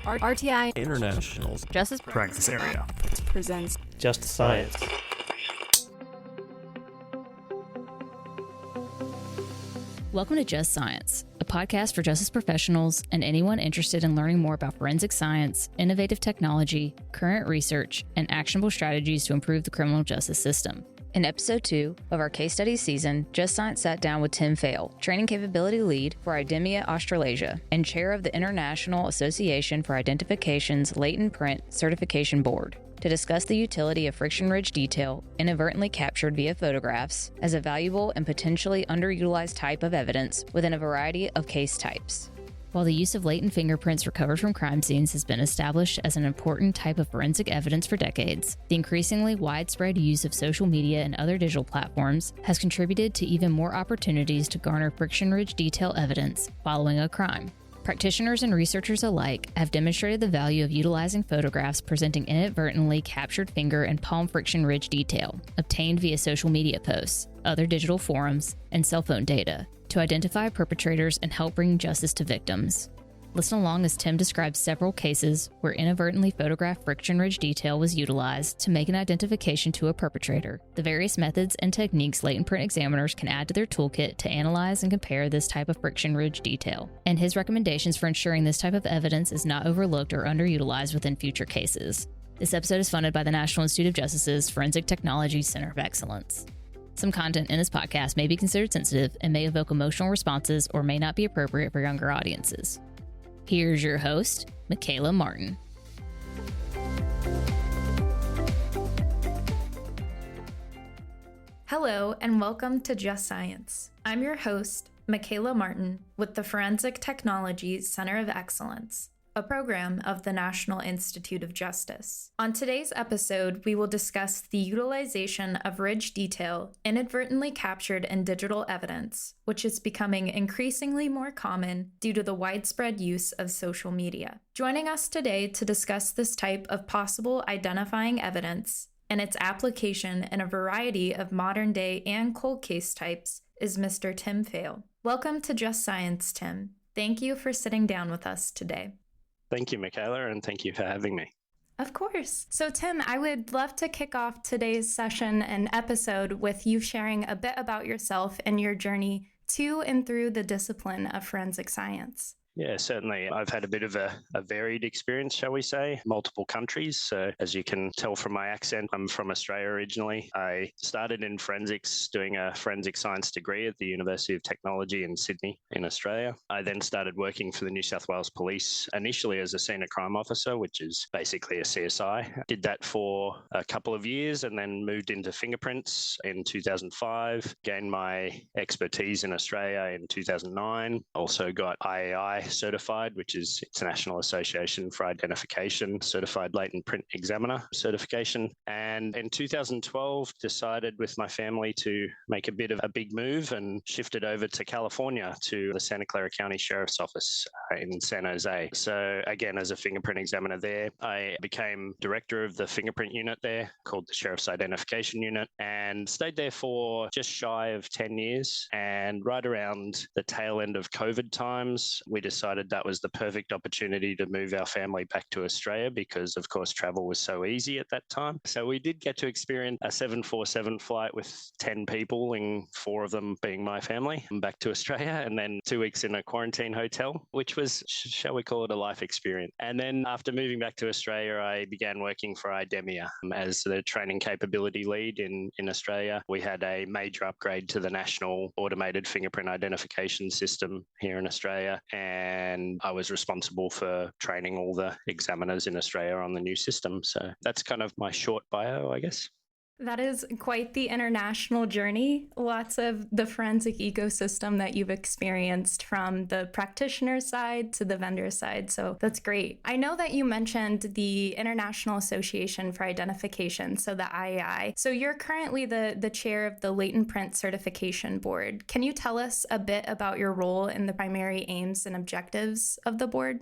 RTI International's Justice Practice Area presents Just Science. Welcome to Just Science, a podcast for justice professionals and anyone interested in learning more about forensic science, innovative technology, current research, and actionable strategies to improve the criminal justice system. In episode 2 of our case study season, Just Science sat down with Tim Fail, Training Capability Lead for Idemia Australasia and Chair of the International Association for Identification's Latent Print Certification Board, to discuss the utility of friction-ridge detail inadvertently captured via photographs as a valuable and potentially underutilized type of evidence within a variety of case types. While the use of latent fingerprints recovered from crime scenes has been established as an important type of forensic evidence for decades, the increasingly widespread use of social media and other digital platforms has contributed to even more opportunities to garner friction-ridge detail evidence following a crime. Practitioners and researchers alike have demonstrated the value of utilizing photographs presenting inadvertently captured finger and palm friction ridge detail obtained via social media posts, other digital forums, and cell phone data to identify perpetrators and help bring justice to victims. Listen along as Tim describes several cases where inadvertently photographed friction ridge detail was utilized to make an identification to a perpetrator, the various methods and techniques latent print examiners can add to their toolkit to analyze and compare this type of friction ridge detail, and his recommendations for ensuring this type of evidence is not overlooked or underutilized within future cases. This episode is funded by the National Institute of Justice's Forensic Technology Center of Excellence. Some content in this podcast may be considered sensitive and may evoke emotional responses or may not be appropriate for younger audiences. Here's your host, Michaela Martin. Hello, and welcome to Just Science. I'm your host, Michaela Martin, with the Forensic Technology Center of Excellence, a program of the National Institute of Justice. On today's episode, we will discuss the utilization of ridge detail inadvertently captured in digital evidence, which is becoming increasingly more common due to the widespread use of social media. Joining us today to discuss this type of possible identifying evidence and its application in a variety of modern-day and cold case types is Mr. Tim Fail. Welcome to Just Science, Tim. Thank you for sitting down with us today. Thank you, Michaela, and thank you for having me. Of course. So, Tim, I would love to kick off today's session and episode with you sharing a bit about yourself and your journey to and through the discipline of forensic science. Yeah, certainly. I've had a bit of a varied experience, shall we say, multiple countries. So as you can tell from my accent, I'm from Australia originally. I started in forensics, doing a forensic science degree at the University of Technology in Sydney in Australia. I then started working for the New South Wales Police, initially as a senior crime officer, which is basically a CSI. Did that for a couple of years and then moved into fingerprints in 2005, gained my expertise in Australia in 2009, also got IAI certified, which is International Association for Identification, Certified Latent Print Examiner certification. And in 2012, decided with my family to make a bit of a big move and shifted over to California to the Santa Clara County Sheriff's Office in San Jose. So again, as a fingerprint examiner there, I became director of the fingerprint unit there called the Sheriff's Identification Unit and stayed there for just shy of 10 years. And right around the tail end of COVID times, we decided that was the perfect opportunity to move our family back to Australia because, of course, travel was so easy at that time. So we did get to experience a 747 flight with 10 people, and 4 of them being my family, back to Australia, and then 2 weeks in a quarantine hotel, which was, shall we call it, a life experience. And then after moving back to Australia, I began working for Idemia as the training capability lead in Australia. We had a major upgrade to the national automated fingerprint identification system here in Australia, and I was responsible for training all the examiners in Australia on the new system. So that's kind of my short bio, I guess. That is quite the international journey. Lots of the forensic ecosystem that you've experienced from the practitioner side to the vendor side. So that's great. I know that you mentioned the International Association for Identification, so the IAI. So you're currently the chair of the Latent Print Certification Board. Can you tell us a bit about your role and the primary aims and objectives of the board?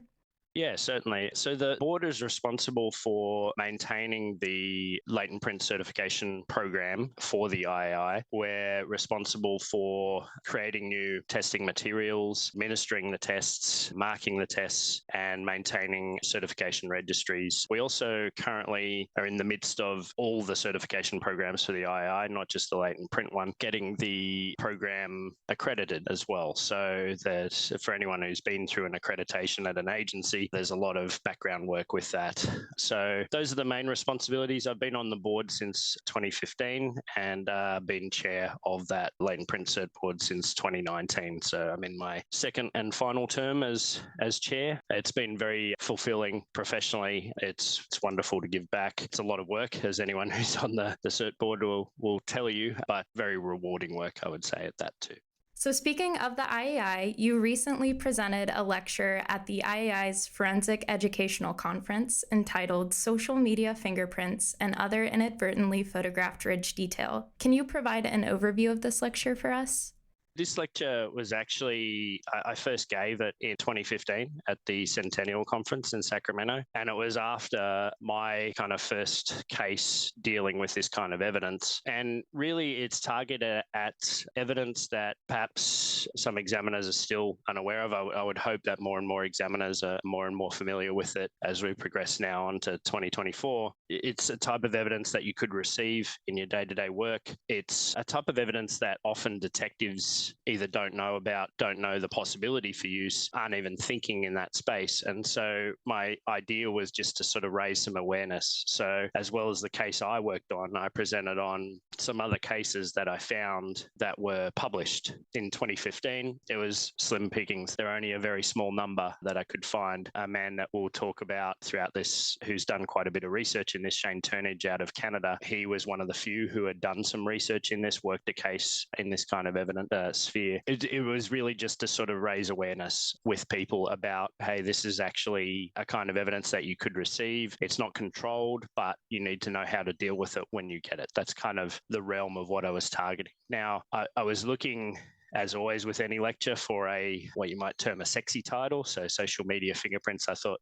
Yeah, certainly. So the board is responsible for maintaining the latent print certification program for the IAI. We're responsible for creating new testing materials, administering the tests, marking the tests, and maintaining certification registries. We also currently are in the midst of all the certification programs for the IAI, not just the latent print one, getting the program accredited as well. So that for anyone who's been through an accreditation at an agency, there's a lot of background work with that. So those are the main responsibilities. I've been on the board since 2015 and been chair of that latent print cert board since 2019. So I'm in my second and final term as chair. It's been very fulfilling professionally. It's wonderful to give back. It's a lot of work, as anyone who's on the cert board will tell you, but very rewarding work, I would say, at that too. So speaking of the IAI, you recently presented a lecture at the IAI's Forensic Educational Conference entitled Social Media Fingerprints and Other Inadvertently Photographed Ridge Detail. Can you provide an overview of this lecture for us? This lecture was actually, I first gave it in 2015 at the Centennial Conference in Sacramento. And it was after my kind of first case dealing with this kind of evidence. And really, it's targeted at evidence that perhaps some examiners are still unaware of. I would hope that more and more examiners are more and more familiar with it as we progress now onto 2024. It's a type of evidence that you could receive in your day-to-day work. It's a type of evidence that often detectives either don't know about, don't know the possibility for use, aren't even thinking in that space. And so my idea was just to sort of raise some awareness. So as well as the case I worked on, I presented on some other cases that I found that were published in 2015. It was slim pickings. There are only a very small number that I could find. A man that we'll talk about throughout this, who's done quite a bit of research in this, Shane Turnage out of Canada. He was one of the few who had done some research in this, worked a case in this kind of evidence sphere. It was really just to sort of raise awareness with people about, hey, this is actually a kind of evidence that you could receive. It's not controlled, but you need to know how to deal with it when you get it. That's kind of the realm of what I was targeting. Now, I was looking, as always with any lecture, for what you might term a sexy title. So social media fingerprints, I thought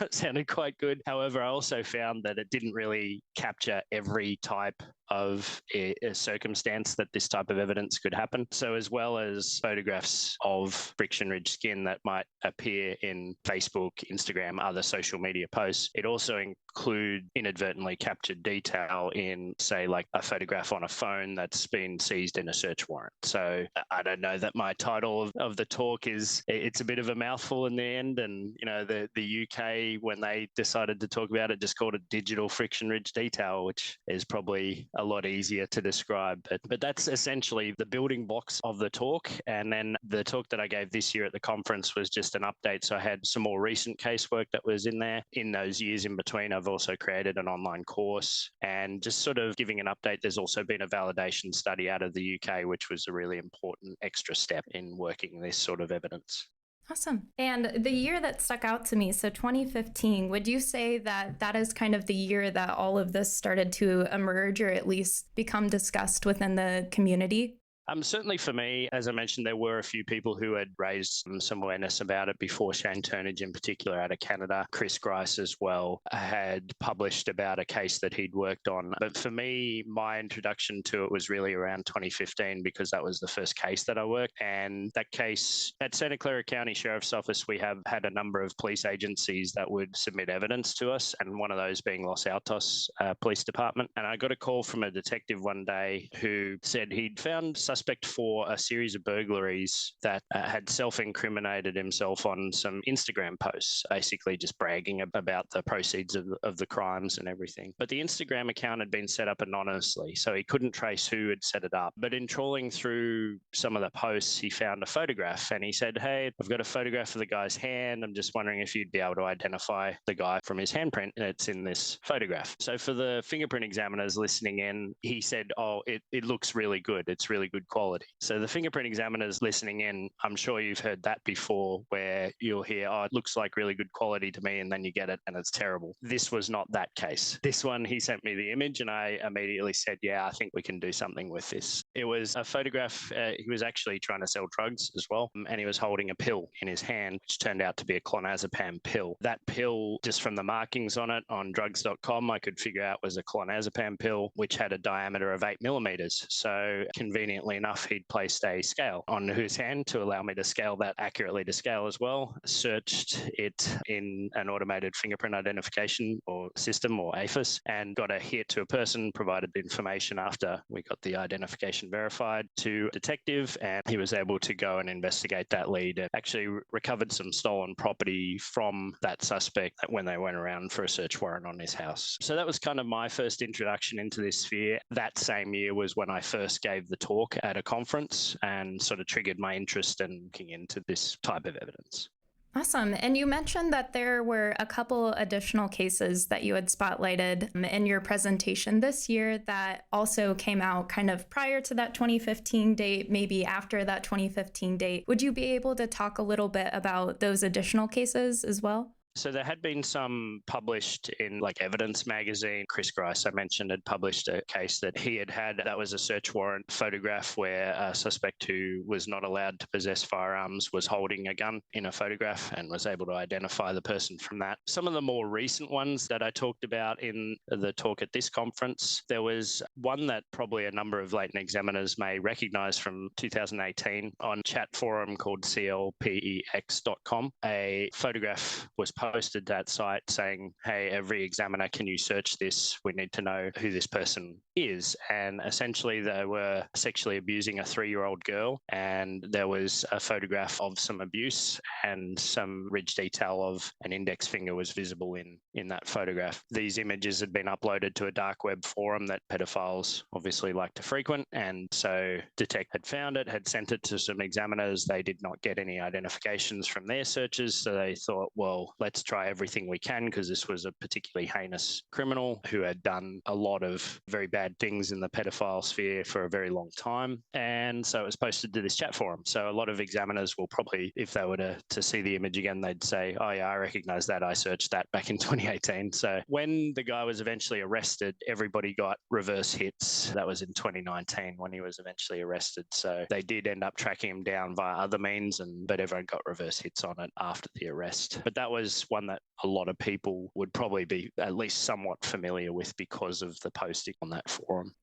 sounded quite good. However, I also found that it didn't really capture every type of a circumstance that this type of evidence could happen. So as well as photographs of friction ridge skin that might appear in Facebook, Instagram, other social media posts, it also include inadvertently captured detail in, say, like a photograph on a phone that's been seized in a search warrant. So I don't know that my title of the talk it's a bit of a mouthful in the end. And, you know, the UK, when they decided to talk about it, just called it digital friction ridge detail, which is probably a lot easier to describe. But that's essentially the building blocks of the talk. And then the talk that I gave this year at the conference was just an update. So I had some more recent casework that was in there. In those years in between, I've also created an online course and just sort of giving an update. There's also been a validation study out of the UK, which was a really important extra step in working this sort of evidence. Awesome. And the year that stuck out to me, so 2015, would you say that that is kind of the year that all of this started to emerge or at least become discussed within the community? Certainly for me, as I mentioned, there were a few people who had raised some awareness about it before. Shane Turnage in particular out of Canada. Chris Grice as well had published about a case that he'd worked on. But for me, my introduction to it was really around 2015 because that was the first case that I worked. And that case at Santa Clara County Sheriff's Office, we have had a number of police agencies that would submit evidence to us, and one of those being Los Altos Police Department. And I got a call from a detective one day who said he'd found suspect for a series of burglaries that had self-incriminated himself on some Instagram posts, basically just bragging about the proceeds of the crimes and everything. But the Instagram account had been set up anonymously, so he couldn't trace who had set it up. But in trawling through some of the posts, he found a photograph and he said, hey, I've got a photograph of the guy's hand. I'm just wondering if you'd be able to identify the guy from his handprint that's in this photograph. So for the fingerprint examiners listening in, he said, oh, it looks really good. It's really good good quality. So the fingerprint examiners listening in, I'm sure you've heard that before, where you'll hear, oh, it looks like really good quality to me, and then you get it and it's terrible. This was not that case. This one, he sent me the image and I immediately said, yeah, I think we can do something with this. It was a photograph. He was actually trying to sell drugs as well, and he was holding a pill in his hand, which turned out to be a clonazepam pill. That pill, just from the markings on it on drugs.com, I could figure out was a clonazepam pill, which had a diameter of 8 millimeters. So conveniently enough, he'd placed a scale on his hand to allow me to scale that accurately to scale as well. Searched it in an automated fingerprint identification or system, or AFIS, and got a hit to a person, provided the information after we got the identification verified to a detective, and he was able to go and investigate that lead and actually recovered some stolen property from that suspect when they went around for a search warrant on his house. So that was kind of my first introduction into this sphere. That same year was when I first gave the talk at a conference and sort of triggered my interest in looking into this type of evidence. Awesome. And you mentioned that there were a couple additional cases that you had spotlighted in your presentation this year that also came out kind of prior to that 2015 date, maybe after that 2015 date. Would you be able to talk a little bit about those additional cases as well? So there had been some published in like Evidence magazine. Chris Grice, I mentioned, had published a case that he had. That was a search warrant photograph where a suspect who was not allowed to possess firearms was holding a gun in a photograph and was able to identify the person from that. Some of the more recent ones that I talked about in the talk at this conference, there was one that probably a number of latent examiners may recognize from 2018 on chat forum called clpex.com. A photograph was posted that site saying, hey, every examiner, can you search this? We need to know who this person is. And essentially they were sexually abusing a 3-year-old girl, and there was a photograph of some abuse and some ridge detail of an index finger was visible in that photograph. These images had been uploaded to a dark web forum that pedophiles obviously like to frequent, and so Detect had found it, had sent it to some examiners. They did not get any identifications from their searches, so they thought, well, let's try everything we can, because this was a particularly heinous criminal who had done a lot of very bad things in the pedophile sphere for a very long time. And so it was posted to this chat forum. So a lot of examiners will probably, if they were to see the image again, they'd say, oh yeah, I recognize that. I searched that back in 2018. So when the guy was eventually arrested, everybody got reverse hits. That was in 2019 when he was eventually arrested. So they did end up tracking him down via other means, but everyone got reverse hits on it after the arrest. But that was one that a lot of people would probably be at least somewhat familiar with because of the posting on that forum.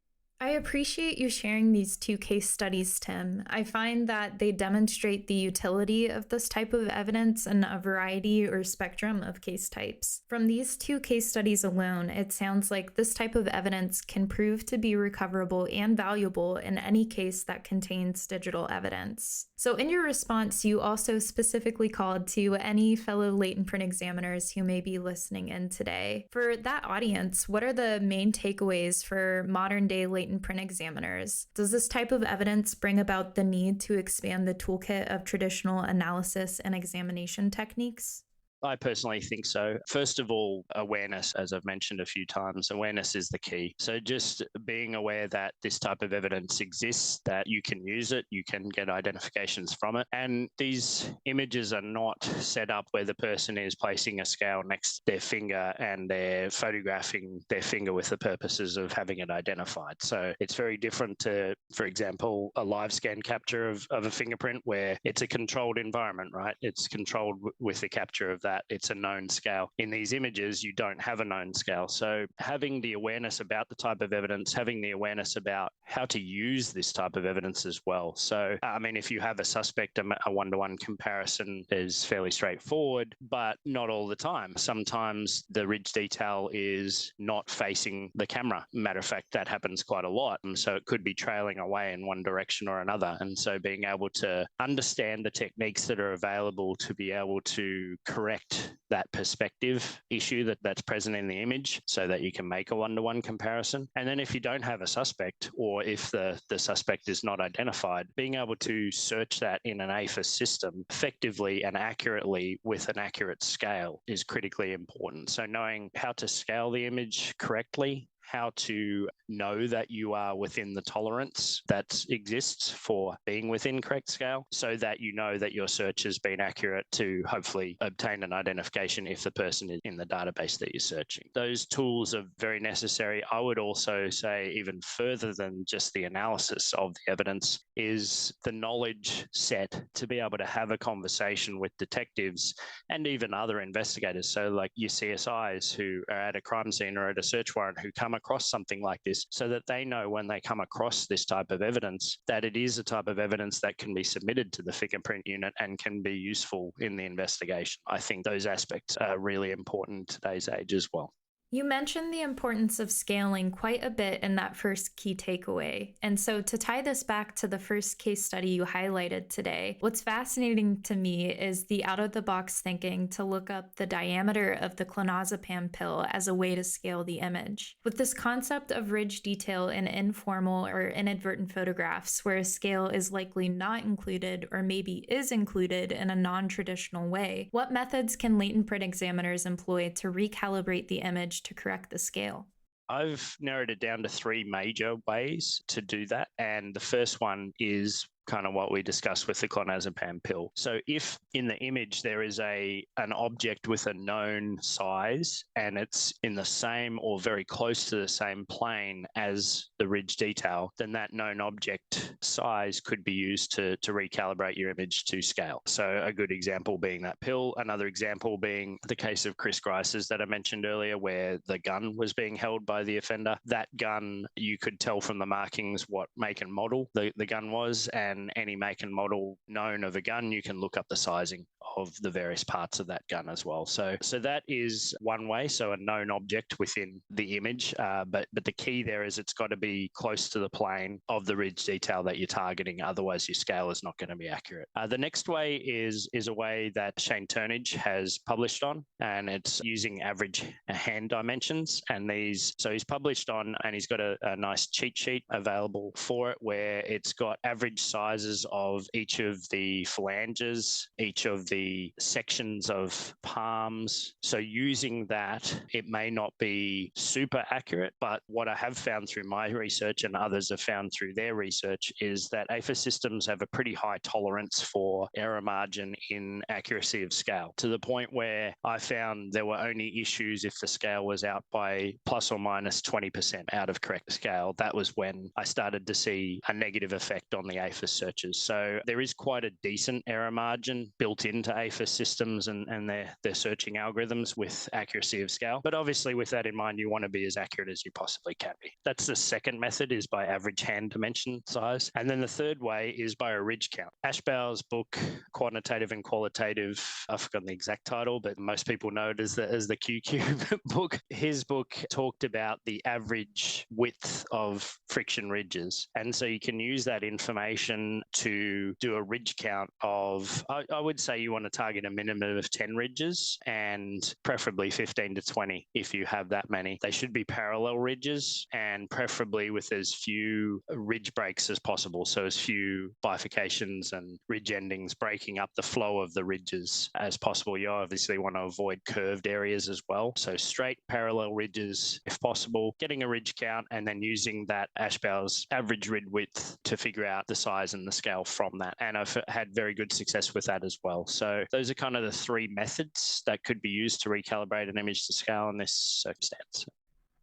I appreciate you sharing these 2 case studies, Tim. I find that they demonstrate the utility of this type of evidence in a variety or spectrum of case types. From these 2 case studies alone, it sounds like this type of evidence can prove to be recoverable and valuable in any case that contains digital evidence. So in your response, you also specifically called to any fellow latent print examiners who may be listening in today. For that audience, what are the main takeaways for modern day latent print examiners? Does this type of evidence bring about the need to expand the toolkit of traditional analysis and examination techniques? I personally think so. First of all, awareness, as I've mentioned a few times, awareness is the key. So just being aware that this type of evidence exists, that you can use it, you can get identifications from it. And these images are not set up where the person is placing a scale next to their finger and they're photographing their finger with the purposes of having it identified. So it's very different to, for example, a live scan capture of a fingerprint where it's a controlled environment, right? It's controlled with the capture of that. It's a known scale. In these images, you don't have a known scale. So having the awareness about the type of evidence, having the awareness about how to use this type of evidence as well. So, if you have a suspect, a one-to-one comparison is fairly straightforward, but not all the time. Sometimes the ridge detail is not facing the camera. Matter of fact, that happens quite a lot. And so it could be trailing away in one direction or another. And so being able to understand the techniques that are available to be able to correct that perspective issue that's present in the image so that you can make a one-to-one comparison. And then if you don't have a suspect, or if the suspect is not identified, being able to search that in an AFIS system effectively and accurately with an accurate scale is critically important. So knowing how to scale the image correctly, how to know that you are within the tolerance that exists for being within correct scale, so that you know that your search has been accurate to hopefully obtain an identification if the person is in the database that you're searching. Those tools are very necessary. I would also say even further than just the analysis of the evidence is the knowledge set to be able to have a conversation with detectives and even other investigators. So like your CSIs who are at a crime scene or at a search warrant who come across something like this, so that they know when they come across this type of evidence that it is a type of evidence that can be submitted to the fingerprint unit and can be useful in the investigation. I think those aspects are really important in today's age as well. You mentioned the importance of scaling quite a bit in that first key takeaway. And so to tie this back to the first case study you highlighted today, what's fascinating to me is the out-of-the-box thinking to look up the diameter of the clonazepam pill as a way to scale the image. With this concept of ridge detail in informal or inadvertent photographs where a scale is likely not included or maybe is included in a non-traditional way, what methods can latent print examiners employ to recalibrate the image to correct the scale? I've narrowed it down to three major ways to do that. And the first one is kind of what we discussed with the clonazepam pill. So if in the image there is an object with a known size and it's in the same or very close to the same plane as the ridge detail, then that known object size could be used to recalibrate your image to scale. So a good example being that pill. Another example being the case of Chris Grice's that I mentioned earlier, where the gun was being held by the offender. That gun, you could tell from the markings what make and model the gun was, and any make and model known of a gun, you can look up the sizing of the various parts of that gun as well. So that is one way, so a known object within the image, but the key there is it's got to be close to the plane of the ridge detail that you're targeting, otherwise your scale is not going to be accurate. The next way is a way that Shane Turnage has published on, and it's using average hand dimensions, and so he's published on, and he's got a nice cheat sheet available for it where it's got average sizes of each of the phalanges, each of the sections of palms. So using that, it may not be super accurate, but what I have found through my research and others have found through their research is that AFIS systems have a pretty high tolerance for error margin in accuracy of scale, to the point where I found there were only issues if the scale was out by plus or minus 20% out of correct scale. That was when I started to see a negative effect on the AFIS searches. So there is quite a decent error margin built into AFIS systems and their searching algorithms with accuracy of scale. But obviously with that in mind, you want to be as accurate as you possibly can be. That's the second method, is by average hand dimension size. And then the third way is by a ridge count. Ashbauer's book, Quantitative and Qualitative, I've forgotten the exact title, but most people know it as the QQ book. His book talked about the average width of friction ridges. And so you can use that information to do a ridge count of, I would say you want to target a minimum of 10 ridges and preferably 15 to 20 if you have that many. They should be parallel ridges and preferably with as few ridge breaks as possible. So as few bifurcations and ridge endings breaking up the flow of the ridges as possible. You obviously want to avoid curved areas as well. So straight parallel ridges if possible, getting a ridge count and then using that Ashbauer's average ridge width to figure out the size and the scale from that. And I've had very good success with that as well. So those are kind of the three methods that could be used to recalibrate an image to scale in this circumstance.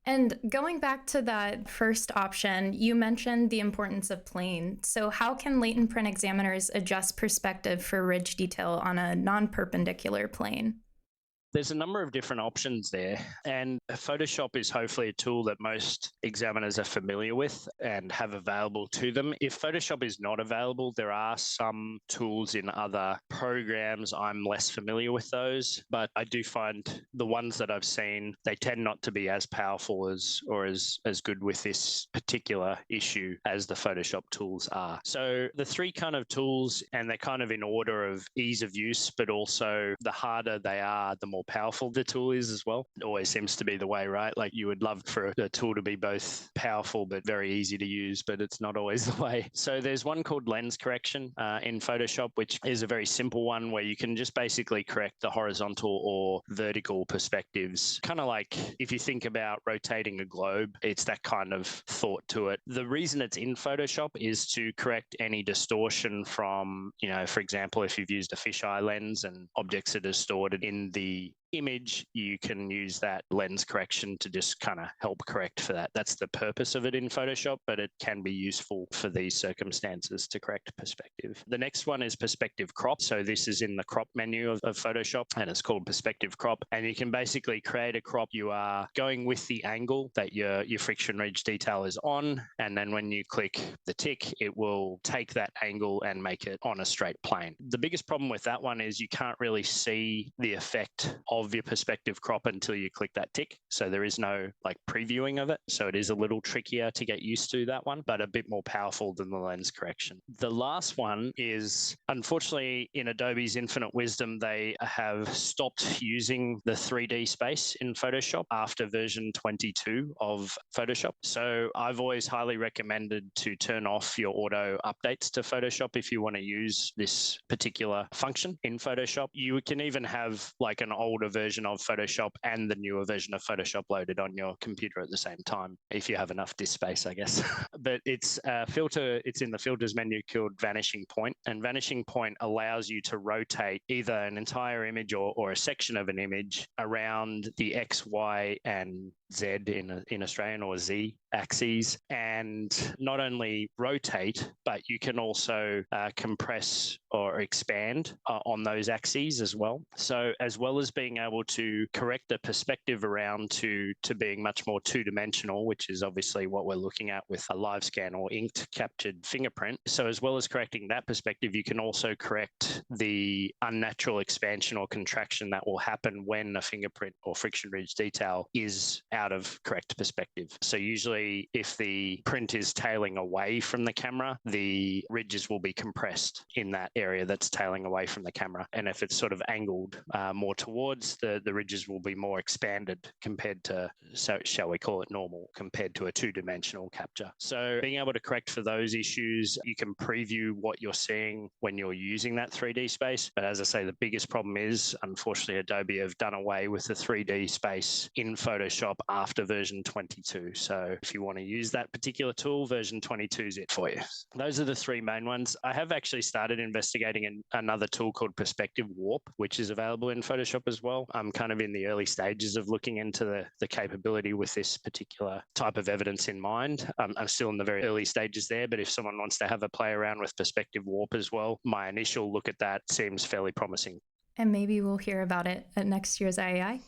And going back to that first option, you mentioned the importance of plane. So how can latent print examiners adjust perspective for ridge detail on a non-perpendicular plane? There's a number of different options there, and Photoshop is hopefully a tool that most examiners are familiar with and have available to them. If Photoshop is not available, there are some tools in other programs. I'm less familiar with those, but I do find the ones that I've seen, they tend not to be as powerful as good with this particular issue as the Photoshop tools are. So the three kind of tools, and they're kind of in order of ease of use, but also the harder they are, the more more powerful the tool is as well. It always seems to be the way, right? Like you would love for a tool to be both powerful but very easy to use, but it's not always the way. So there's one called lens correction in Photoshop, which is a very simple one where you can just basically correct the horizontal or vertical perspectives. Kind of like if you think about rotating a globe, it's that kind of thought to it. The reason it's in Photoshop is to correct any distortion from, for example, if you've used a fisheye lens and objects are distorted in the image, you can use that lens correction to just kind of help correct for that. That's the purpose of it in Photoshop, but it can be useful for these circumstances to correct perspective. The next one is perspective crop. So this is in the crop menu of Photoshop, and it's called perspective crop. And you can basically create a crop. You are going with the angle that your friction ridge detail is on, and then when you click the tick, it will take that angle and make it on a straight plane. The biggest problem with that one is you can't really see the effect of your perspective crop until you click that tick. So there is no previewing of it. So it is a little trickier to get used to, that one, but a bit more powerful than the lens correction. The last one is, unfortunately, in Adobe's infinite wisdom, they have stopped using the 3D space in Photoshop after version 22 of Photoshop. So I've always highly recommended to turn off your auto updates to Photoshop if you want to use this particular function in Photoshop. You can even have an older version of Photoshop and the newer version of Photoshop loaded on your computer at the same time, if you have enough disk space, I guess. But it's a filter, it's in the filters menu called vanishing point. And vanishing point allows you to rotate either an entire image or a section of an image around the X, Y, and Z in Australian, or Z axes, and not only rotate, but you can also compress or expand on those axes as well. So as well as being able to correct the perspective around to being much more two-dimensional, which is obviously what we're looking at with a live scan or inked captured fingerprint. So as well as correcting that perspective, you can also correct the unnatural expansion or contraction that will happen when a fingerprint or friction ridge detail is out of correct perspective. So usually if the print is tailing away from the camera, the ridges will be compressed in that area that's tailing away from the camera. And if it's sort of angled more towards, the ridges will be more expanded compared to, so shall we call it normal, compared to a two-dimensional capture. So being able to correct for those issues, you can preview what you're seeing when you're using that 3D space. But as I say, the biggest problem is, unfortunately, Adobe have done away with the 3D space in Photoshop after version 22. So if you want to use that particular tool, version 22 is it for you. Those are the three main ones. I have actually started investigating another tool called Perspective Warp, which is available in Photoshop as well. I'm kind of in the early stages of looking into the capability with this particular type of evidence in mind. I'm still in the very early stages there, but if someone wants to have a play around with Perspective Warp as well, my initial look at that seems fairly promising. And maybe we'll hear about it at next year's IAI.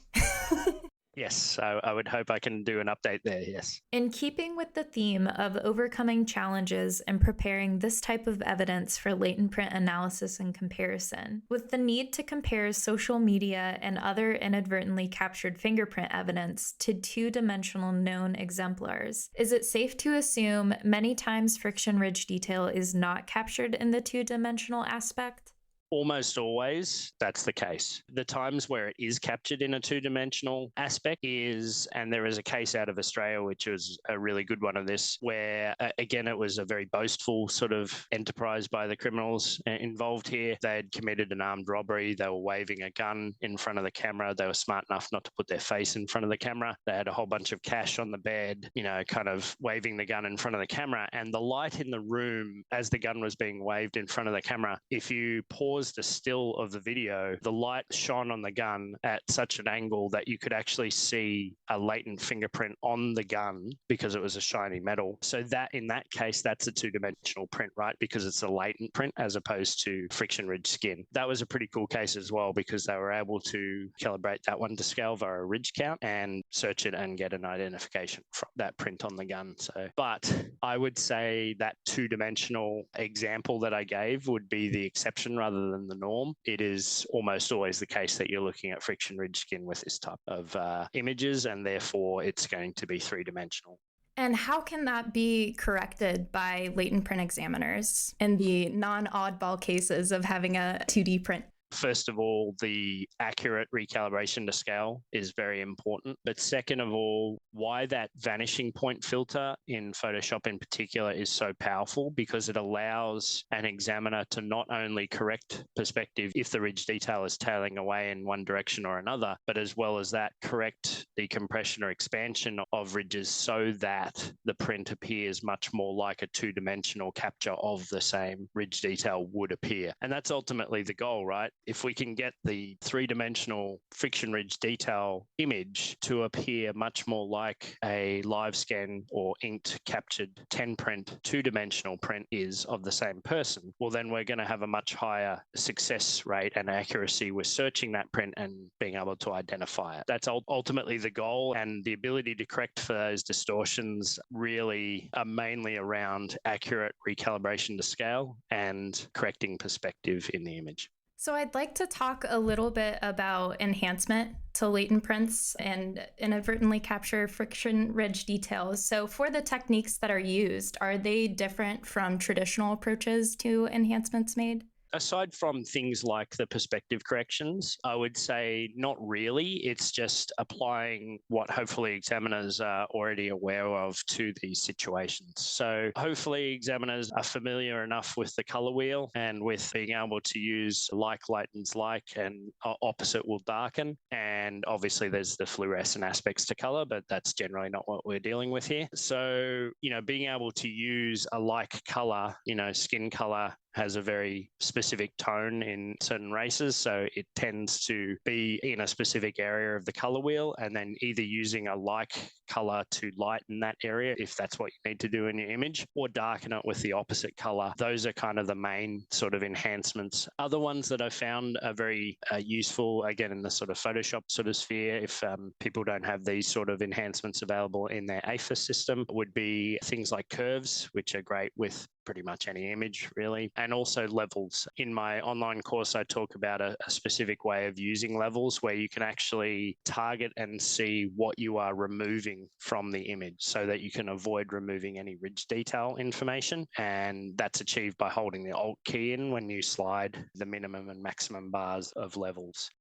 Yes, I would hope I can do an update there, yes. In keeping with the theme of overcoming challenges and preparing this type of evidence for latent print analysis and comparison, with the need to compare social media and other inadvertently captured fingerprint evidence to two-dimensional known exemplars, is it safe to assume many times friction ridge detail is not captured in the two-dimensional aspect? Almost always, that's the case. The times where it is captured in a two-dimensional aspect is, and there is a case out of Australia, which was a really good one of this, where, again, it was a very boastful sort of enterprise by the criminals involved here. They had committed an armed robbery. They were waving a gun in front of the camera. They were smart enough not to put their face in front of the camera. They had a whole bunch of cash on the bed, kind of waving the gun in front of the camera. And the light in the room, as the gun was being waved in front of the camera, if you pause the still of the video, the light shone on the gun at such an angle that you could actually see a latent fingerprint on the gun because it was a shiny metal. So that, in that case, that's a two-dimensional print, right? Because it's a latent print as opposed to friction ridge skin. That was a pretty cool case as well because they were able to calibrate that one to scale via a ridge count and search it and get an identification from that print on the gun. But I would say that two-dimensional example that I gave would be the exception rather than the norm. It is almost always the case that you're looking at friction ridge skin with this type of images, and therefore it's going to be three-dimensional. And how can that be corrected by latent print examiners in the non-oddball cases of having a 2D print? first of all, the accurate recalibration to scale is very important. But second of all, why that vanishing point filter in Photoshop in particular is so powerful, because it allows an examiner to not only correct perspective if the ridge detail is tailing away in one direction or another, but as well as that, correct the compression or expansion of ridges so that the print appears much more like a two-dimensional capture of the same ridge detail would appear. And that's ultimately the goal, right? If we can get the three-dimensional friction ridge detail image to appear much more like a live scan or inked captured 10 print, two-dimensional print is of the same person, well, then we're going to have a much higher success rate and accuracy with searching that print and being able to identify it. That's ultimately the goal, and the ability to correct for those distortions really are mainly around accurate recalibration to scale and correcting perspective in the image. So I'd like to talk a little bit about enhancement to latent prints and inadvertently capture friction ridge details. So for the techniques that are used, are they different from traditional approaches to enhancements made? Aside from things like the perspective corrections, I would say not really. It's just applying what hopefully examiners are already aware of to these situations. So hopefully examiners are familiar enough with the color wheel and with being able to use like lightens like and opposite will darken. And obviously there's the fluorescent aspects to color, but that's generally not what we're dealing with here. So, being able to use a like color, skin color has a very specific tone in certain races. So it tends to be in a specific area of the color wheel, and then either using a like color to lighten that area, if that's what you need to do in your image, or darken it with the opposite color. Those are kind of the main sort of enhancements. Other ones that I've found are very useful, again, in the sort of Photoshop sort of sphere, if people don't have these sort of enhancements available in their AFIS system, would be things like curves, which are great with pretty much any image, really, and also levels. In my online course, I talk about a specific way of using levels where you can actually target and see what you are removing from the image so that you can avoid removing any ridge detail information. And that's achieved by holding the Alt key in when you slide the minimum and maximum bars of levels.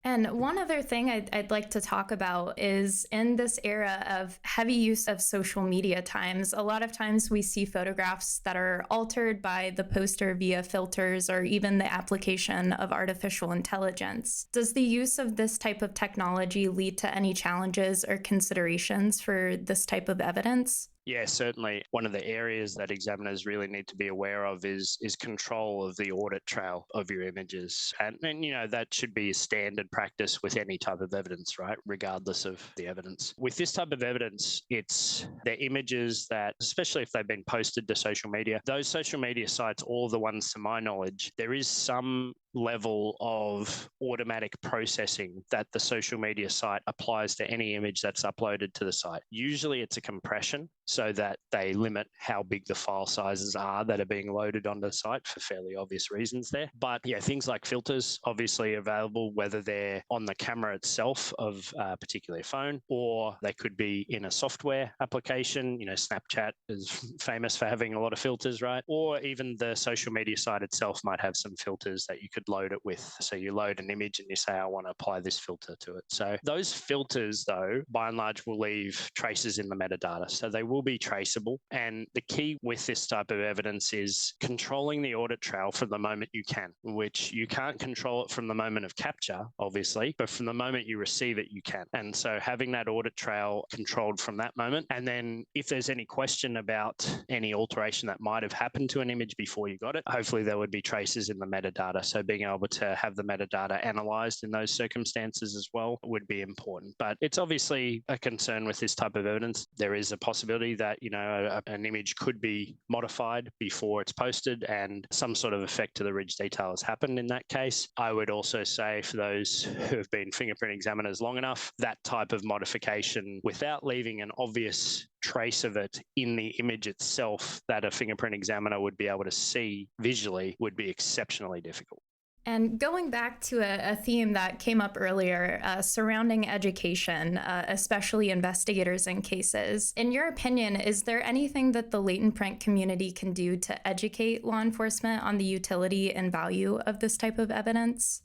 And one other thing I'd like to talk about is in this era of heavy use of social media times, a lot of times we see photographs that are altered by the poster via filters or even the application of artificial intelligence. Does the use of this type of technology lead to any challenges or considerations for this type of evidence? Yeah, certainly. One of the areas that examiners really need to be aware of is control of the audit trail of your images. And that should be a standard practice with any type of evidence, right? Regardless of the evidence. With this type of evidence, it's the images that, especially if they've been posted to social media, those social media sites, all the ones to my knowledge, there is some level of automatic processing that the social media site applies to any image that's uploaded to the site. Usually it's a compression so that they limit how big the file sizes are that are being loaded onto the site for fairly obvious reasons there. But yeah, things like filters obviously available, whether they're on the camera itself of a particular phone, or they could be in a software application. Snapchat is famous for having a lot of filters, right? Or even the social media site itself might have some filters that you could load it with. So you load an image and you say, I want to apply this filter to it. So those filters, though, by and large, will leave traces in the metadata. So they will be traceable. And the key with this type of evidence is controlling the audit trail from the moment you can, which you can't control it from the moment of capture, obviously, but from the moment you receive it, you can. And so having that audit trail controlled from that moment. And then if there's any question about any alteration that might have happened to an image before you got it, hopefully there would be traces in the metadata. So being able to have the metadata analyzed in those circumstances as well would be important. But it's obviously a concern with this type of evidence. There is a possibility that, an image could be modified before it's posted and some sort of effect to the ridge detail has happened in that case. I would also say for those who have been fingerprint examiners long enough, that type of modification without leaving an obvious trace of it in the image itself that a fingerprint examiner would be able to see visually would be exceptionally difficult. And going back to a theme that came up earlier, surrounding education, especially investigators in cases, in your opinion, is there anything that the latent print community can do to educate law enforcement on the utility and value of this type of evidence?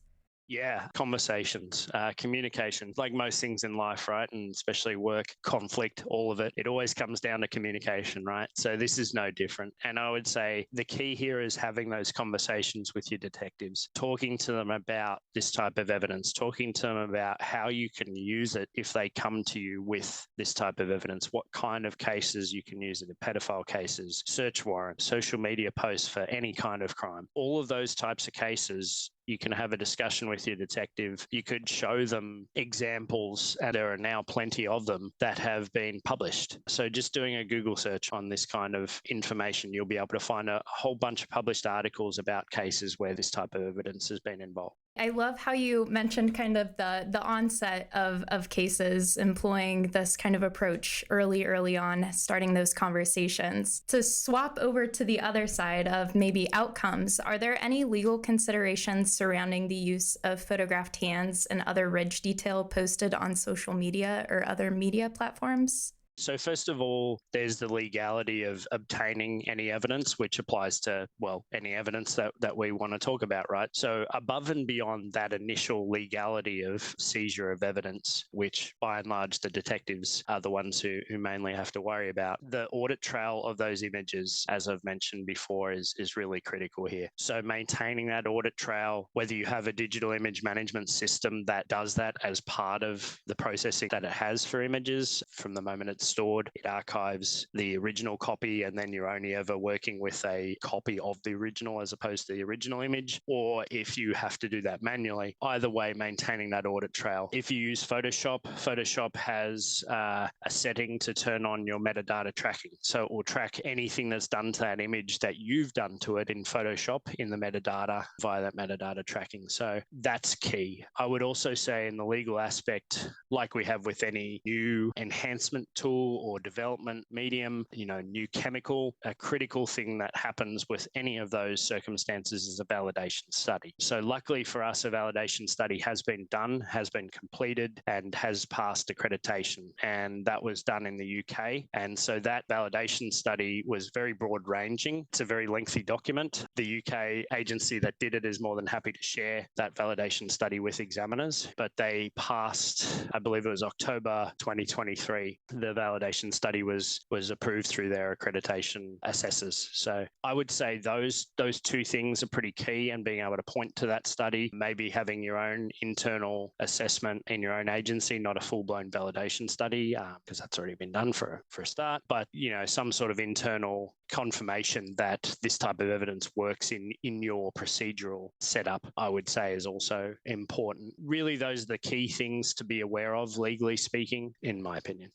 Yeah, conversations, communication, like most things in life, right? And especially work, conflict, all of it. It always comes down to communication, right? So this is no different. And I would say the key here is having those conversations with your detectives, talking to them about this type of evidence, talking to them about how you can use it if they come to you with this type of evidence, what kind of cases you can use it in, pedophile cases, search warrants, social media posts for any kind of crime. All of those types of cases, you can have a discussion with your detective. You could show them examples, and there are now plenty of them that have been published. So just doing a Google search on this kind of information, you'll be able to find a whole bunch of published articles about cases where this type of evidence has been involved. I love how you mentioned kind of the onset of cases employing this kind of approach early on, starting those conversations. To swap over to the other side of maybe outcomes, are there any legal considerations surrounding the use of photographed hands and other ridge detail posted on social media or other media platforms? So first of all, there's the legality of obtaining any evidence, which applies to, well, any evidence that we want to talk about, right? So above and beyond that initial legality of seizure of evidence, which by and large the detectives are the ones who mainly have to worry about, the audit trail of those images, as I've mentioned before, is really critical here. So maintaining that audit trail, whether you have a digital image management system that does that as part of the processing that it has for images, from the moment it's stored, it archives the original copy, and then you're only ever working with a copy of the original as opposed to the original image. Or if you have to do that manually, either way, maintaining that audit trail. If you use Photoshop, Photoshop has a setting to turn on your metadata tracking. So it will track anything that's done to that image that you've done to it in Photoshop in the metadata via that metadata tracking. So that's key. I would also say in the legal aspect, like we have with any new enhancement tool or development medium, new chemical, a critical thing that happens with any of those circumstances is a validation study. So luckily for us, a validation study has been done, has been completed, and has passed accreditation. And that was done in the UK. And so that validation study was very broad ranging. It's a very lengthy document. The UK agency that did it is more than happy to share that validation study with examiners, but they passed, I believe it was October 2023. The validation study was approved through their accreditation assessors. So I would say those two things are pretty key, and being able to point to that study, maybe having your own internal assessment in your own agency, not a full-blown validation study, because that's already been done for a start, but some sort of internal confirmation that this type of evidence works in your procedural setup, I would say is also important. Really, those are the key things to be aware of, legally speaking, in my opinion.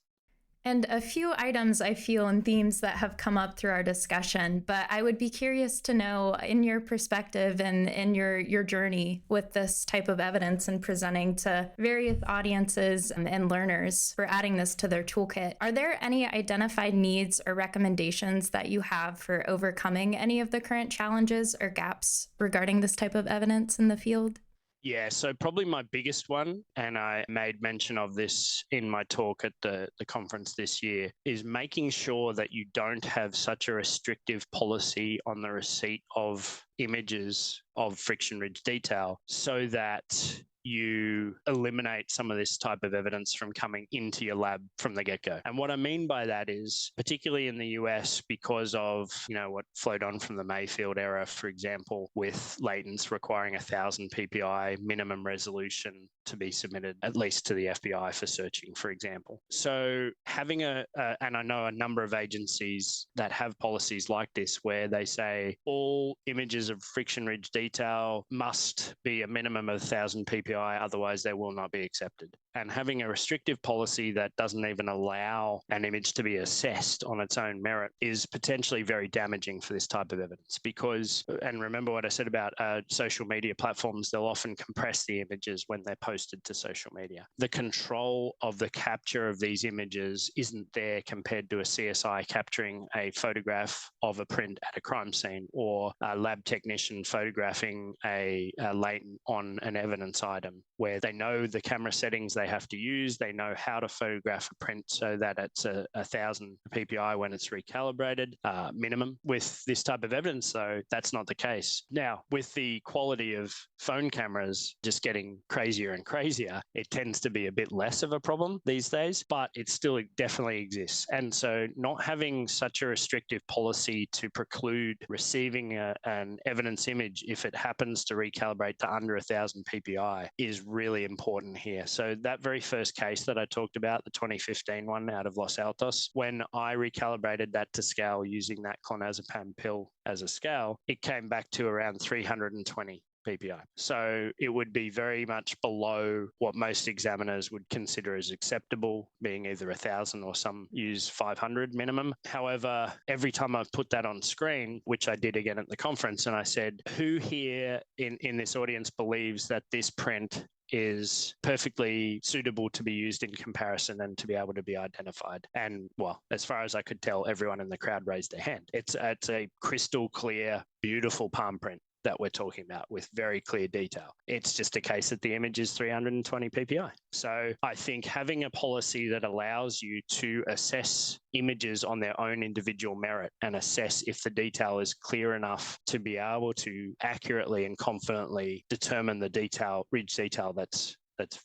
And a few items I feel and themes that have come up through our discussion, but I would be curious to know, in your perspective and in your journey with this type of evidence and presenting to various audiences and learners for adding this to their toolkit, are there any identified needs or recommendations that you have for overcoming any of the current challenges or gaps regarding this type of evidence in the field? Yeah, so probably my biggest one, and I made mention of this in my talk at the conference this year, is making sure that you don't have such a restrictive policy on the receipt of images of friction ridge detail so that you eliminate some of this type of evidence from coming into your lab from the get-go. And what I mean by that is, particularly in the US, because of what flowed on from the Mayfield era, for example, with latents requiring 1,000 PPI minimum resolution to be submitted, at least to the FBI for searching, for example. So having and I know a number of agencies that have policies like this where they say all images of friction ridge detail must be a minimum of 1,000 PPI, otherwise they will not be accepted. And having a restrictive policy that doesn't even allow an image to be assessed on its own merit is potentially very damaging for this type of evidence because, and remember what I said about social media platforms, they'll often compress the images when they're posted to social media. The control of the capture of these images isn't there compared to a CSI capturing a photograph of a print at a crime scene or a lab technician photographing a latent on an evidence item where they know the camera settings they they have to use. They know how to photograph a print so that it's a 1,000 PPI when it's recalibrated minimum. With this type of evidence, though, that's not the case. Now, with the quality of phone cameras just getting crazier and crazier, it tends to be a bit less of a problem these days, but it still definitely exists. And so not having such a restrictive policy to preclude receiving an evidence image if it happens to recalibrate to under 1,000 PPI is really important here. So that very first case that I talked about, the 2015 one out of Los Altos, when I recalibrated that to scale using that clonazepam pill as a scale, it came back to around 320 PPI. So it would be very much below what most examiners would consider as acceptable, being either 1,000 or some use 500 minimum. However, every time I've put that on screen, which I did again at the conference, and I said, who here in this audience believes that this print is perfectly suitable to be used in comparison and to be able to be identified? And well, as far as I could tell, everyone in the crowd raised their hand. It's a crystal clear, beautiful palm print that we're talking about with very clear detail. It's just a case that the image is 320 PPI. So I think having a policy that allows you to assess images on their own individual merit and assess if the detail is clear enough to be able to accurately and confidently determine the ridge detail that's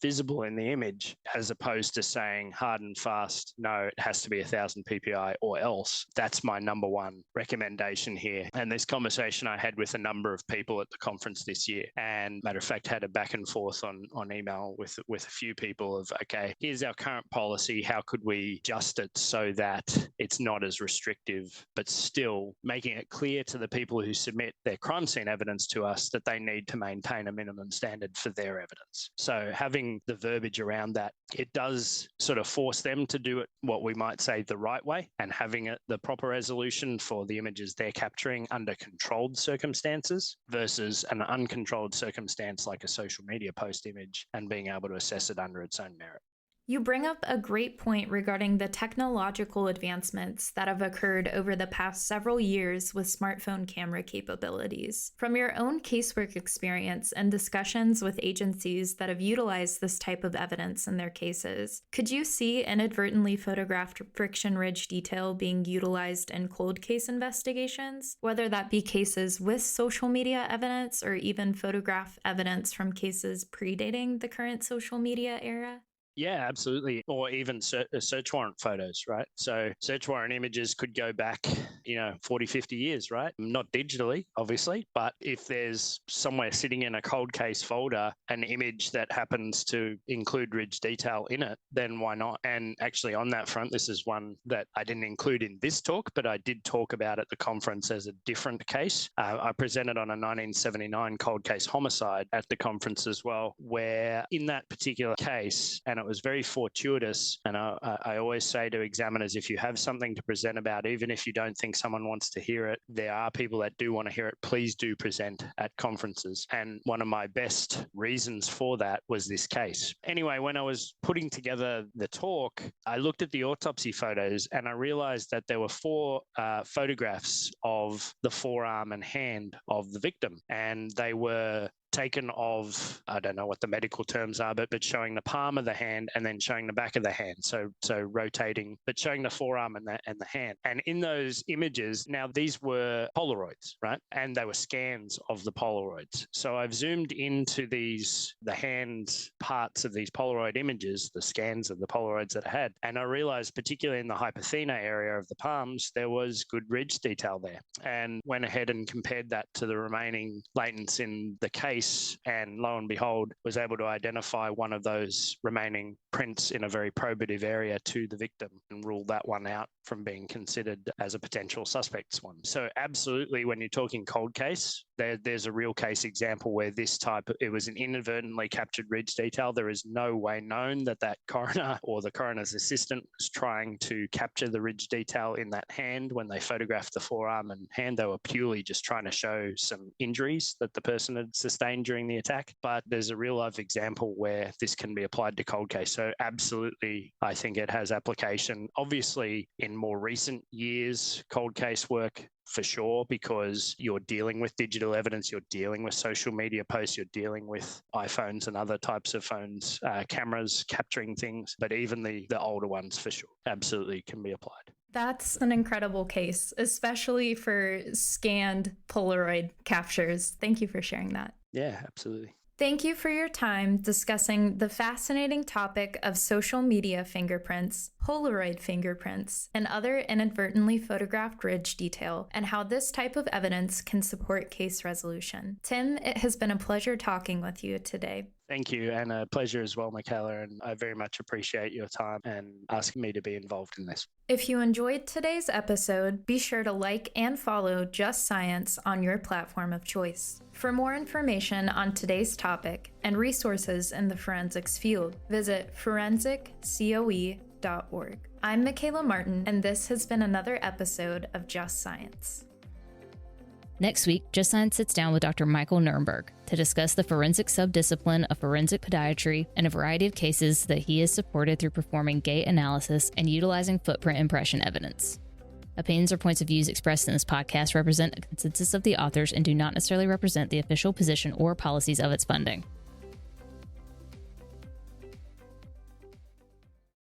visible in the image, as opposed to saying hard and fast, no, it has to be 1,000 PPI or else. That's my number one recommendation here. And this conversation I had with a number of people at the conference this year, and matter of fact, had a back and forth on email with a few people of, okay, here's our current policy. How could we adjust it so that it's not as restrictive, but still making it clear to the people who submit their crime scene evidence to us that they need to maintain a minimum standard for their evidence. So having the verbiage around that, it does sort of force them to do it what we might say the right way, and having it the proper resolution for the images they're capturing under controlled circumstances versus an uncontrolled circumstance like a social media post image, and being able to assess it under its own merit. You bring up a great point regarding the technological advancements that have occurred over the past several years with smartphone camera capabilities. From your own casework experience and discussions with agencies that have utilized this type of evidence in their cases, could you see inadvertently photographed friction ridge detail being utilized in cold case investigations, whether that be cases with social media evidence or even photograph evidence from cases predating the current social media era? Yeah, absolutely. Or even search warrant photos, right? So search warrant images could go back, 40, 50 years, right? Not digitally, obviously, but if there's somewhere sitting in a cold case folder, an image that happens to include ridge detail in it, then why not? And actually on that front, this is one that I didn't include in this talk, but I did talk about at the conference as a different case. I presented on a 1979 cold case homicide at the conference as well, where in that particular case, and it was very fortuitous. And I always say to examiners, if you have something to present about, even if you don't think someone wants to hear it, there are people that do want to hear it. Please do present at conferences. And one of my best reasons for that was this case. Anyway, when I was putting together the talk, I looked at the autopsy photos and I realized that there were 4 photographs of the forearm and hand of the victim. And they were taken of, I don't know what the medical terms are, but showing the palm of the hand and then showing the back of the hand. So rotating, but showing the forearm and the hand. And in those images, now these were Polaroids, right? And they were scans of the Polaroids. So I've zoomed into the hand parts of these Polaroid images, the scans of the Polaroids that I had. And I realized, particularly in the hypothena area of the palms, there was good ridge detail there. And went ahead and compared that to the remaining latents in the case, and lo and behold, was able to identify one of those remaining prints in a very probative area to the victim and rule that one out from being considered as a potential suspect's one. So absolutely, when you're talking cold case, there's a real case example where it was an inadvertently captured ridge detail. There is no way known that coroner or the coroner's assistant was trying to capture the ridge detail in that hand when they photographed the forearm and hand. They were purely just trying to show some injuries that the person had sustained sustained during the attack. But there's a real life example where this can be applied to cold case. So absolutely, I think it has application. Obviously, in more recent years, cold case work for sure, because you're dealing with digital evidence, you're dealing with social media posts, you're dealing with iPhones and other types of phones, cameras capturing things, but even the older ones for sure, absolutely can be applied. That's an incredible case, especially for scanned Polaroid captures. Thank you for sharing that. Yeah, absolutely. Thank you for your time discussing the fascinating topic of social media fingerprints, Polaroid fingerprints, and other inadvertently photographed ridge detail, and how this type of evidence can support case resolution. Tim, it has been a pleasure talking with you today. Thank you, and a pleasure as well, Michaela, and I very much appreciate your time and asking me to be involved in this. If you enjoyed today's episode, be sure to like and follow Just Science on your platform of choice. For more information on today's topic and resources in the forensics field, visit forensiccoe.org. I'm Michaela Martin, and this has been another episode of Just Science. Next week, Just Science sits down with Dr. Michael Nurnberg to discuss the forensic subdiscipline of forensic podiatry and a variety of cases that he has supported through performing gait analysis and utilizing footprint impression evidence. Opinions or points of views expressed in this podcast represent a consensus of the authors and do not necessarily represent the official position or policies of its funding.